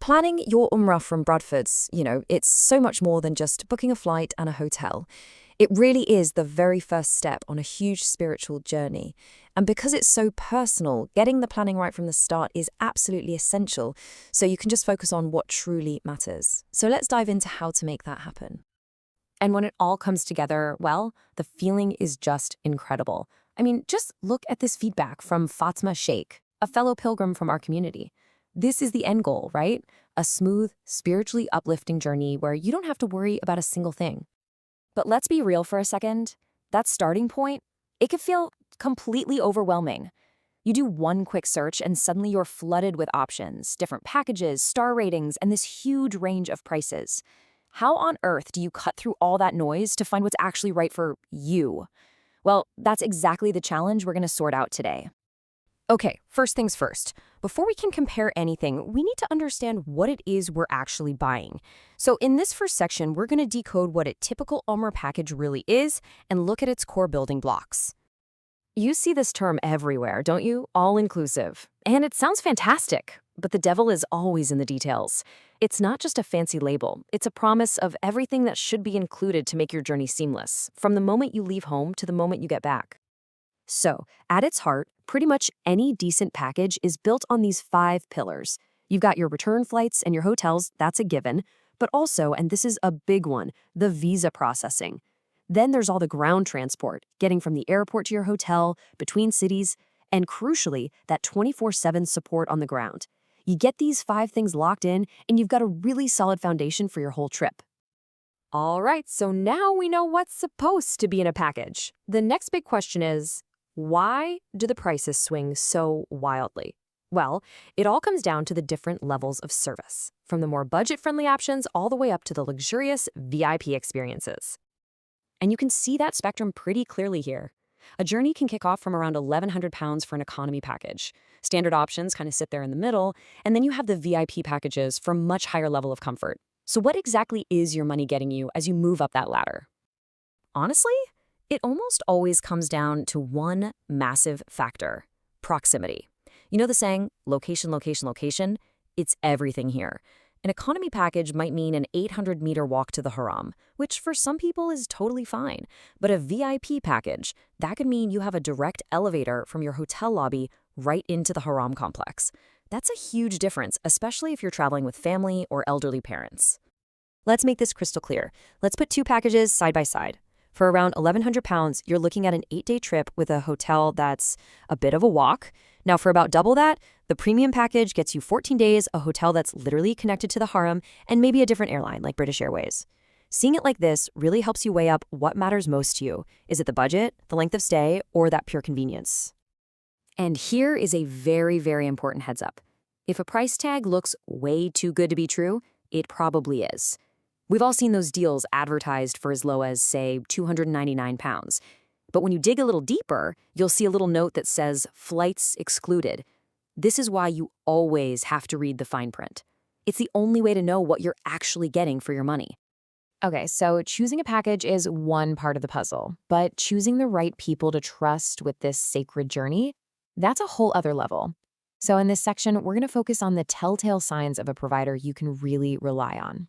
Planning your Umrah from Bradford's, it's so much more than just booking a flight and a hotel. It really is the very first step on a huge spiritual journey. And because it's so personal, getting the planning right from the start is absolutely essential, so you can just focus on what truly matters. So let's dive into how to make that happen. And when it all comes together, well, the feeling is just incredible. I mean, just look at this feedback from Fatma Sheikh, a fellow pilgrim from our community. This is the end goal, right? A smooth, spiritually uplifting journey where you don't have to worry about a single thing. But let's be real for a second. That starting point, it can feel completely overwhelming. You do one quick search and suddenly you're flooded with options, different packages, star ratings, and this huge range of prices. How on earth do you cut through all that noise to find what's actually right for you? Well, that's exactly the challenge we're going to sort out today. Okay, first things first. Before we can compare anything, we need to understand what it is we're actually buying. So in this first section, we're going to decode what a typical Umrah package really is and look at its core building blocks. You see this term everywhere, don't you? All-inclusive. And it sounds fantastic, but the devil is always in the details. It's not just a fancy label. It's a promise of everything that should be included to make your journey seamless, from the moment you leave home to the moment you get back. So, at its heart, pretty much any decent package is built on these 5 pillars. You've got your return flights and your hotels, that's a given, but also, and this is a big one, the visa processing. Then there's all the ground transport, getting from the airport to your hotel, between cities, and crucially, that 24/7 support on the ground. You get these 5 things locked in, and you've got a really solid foundation for your whole trip. All right, so now we know what's supposed to be in a package. The next big question is, why do the prices swing so wildly? Well, it all comes down to the different levels of service, from the more budget-friendly options all the way up to the luxurious VIP experiences. And you can see that spectrum pretty clearly here. A journey can kick off from around £1,100 for an economy package. Standard options kind of sit there in the middle, and then you have the VIP packages for a much higher level of comfort. So what exactly is your money getting you as you move up that ladder? Honestly, it almost always comes down to one massive factor: proximity. You know the saying, location, location, location? It's everything here. An economy package might mean an 800-meter walk to the haram, which for some people is totally fine. But a VIP package, that could mean you have a direct elevator from your hotel lobby right into the haram complex. That's a huge difference, especially if you're traveling with family or elderly parents. Let's make this crystal clear. Let's put 2 packages side by side. For around £1,100, you're looking at an 8-day trip with a hotel that's a bit of a walk. Now, for about double that, the premium package gets you 14 days, a hotel that's literally connected to the haram, and maybe a different airline like British Airways. Seeing it like this really helps you weigh up what matters most to you. Is it the budget, the length of stay, or that pure convenience? And here is a very, very important heads up. If a price tag looks way too good to be true, it probably is. We've all seen those deals advertised for as low as, say, £299. But when you dig a little deeper, you'll see a little note that says flights excluded. This is why you always have to read the fine print. It's the only way to know what you're actually getting for your money. Okay, so choosing a package is one part of the puzzle, but choosing the right people to trust with this sacred journey, that's a whole other level. So in this section, we're going to focus on the telltale signs of a provider you can really rely on.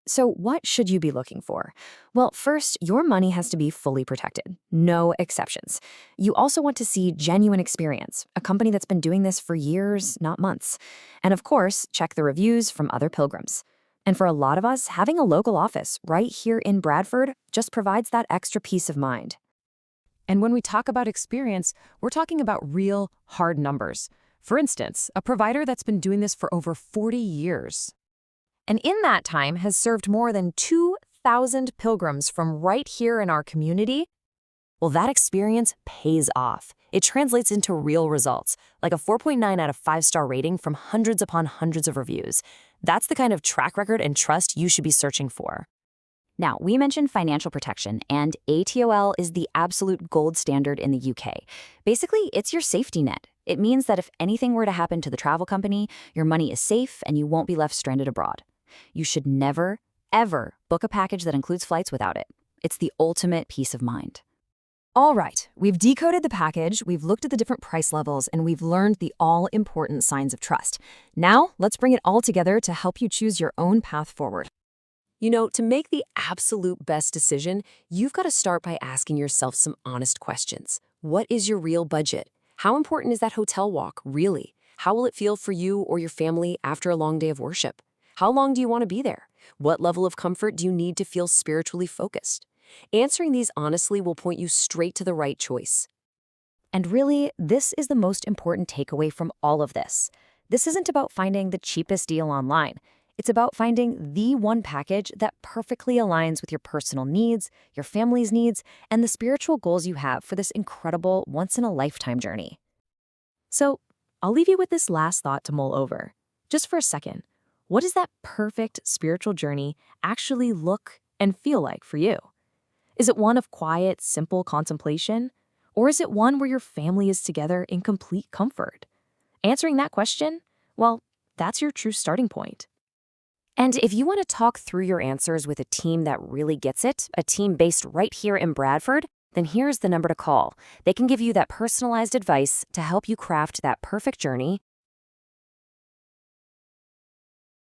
So what should you be looking for? Well, first, your money has to be fully protected. No exceptions. You also want to see genuine experience, a company that's been doing this for years, not months. And of course, check the reviews from other pilgrims. And for a lot of us, having a local office right here in Bradford just provides that extra peace of mind. And when we talk about experience, we're talking about real, hard numbers. For instance, a provider that's been doing this for over 40 years. And in that time has served more than 2,000 pilgrims from right here in our community. Well, that experience pays off. It translates into real results, like a 4.9 out of 5-star rating from hundreds upon hundreds of reviews. That's the kind of track record and trust you should be searching for. Now, we mentioned financial protection, and ATOL is the absolute gold standard in the UK. Basically, it's your safety net. It means that if anything were to happen to the travel company, your money is safe and you won't be left stranded abroad. You should never, ever book a package that includes flights without it. It's the ultimate peace of mind. All right, we've decoded the package, we've looked at the different price levels, and we've learned the all-important signs of trust. Now, let's bring it all together to help you choose your own path forward. To make the absolute best decision, you've got to start by asking yourself some honest questions. What is your real budget? How important is that hotel walk, really? How will it feel for you or your family after a long day of worship? How long do you want to be there? What level of comfort do you need to feel spiritually focused? Answering these honestly will point you straight to the right choice. And really, this is the most important takeaway from all of this. This isn't about finding the cheapest deal online. It's about finding the one package that perfectly aligns with your personal needs, your family's needs, and the spiritual goals you have for this incredible once-in-a-lifetime journey. So, I'll leave you with this last thought to mull over. Just for a second, what does that perfect spiritual journey actually look and feel like for you? Is it one of quiet, simple contemplation? Or is it one where your family is together in complete comfort? Answering that question, well, that's your true starting point. And if you want to talk through your answers with a team that really gets it, a team based right here in Bradford, then here's the number to call. They can give you that personalized advice to help you craft that perfect journey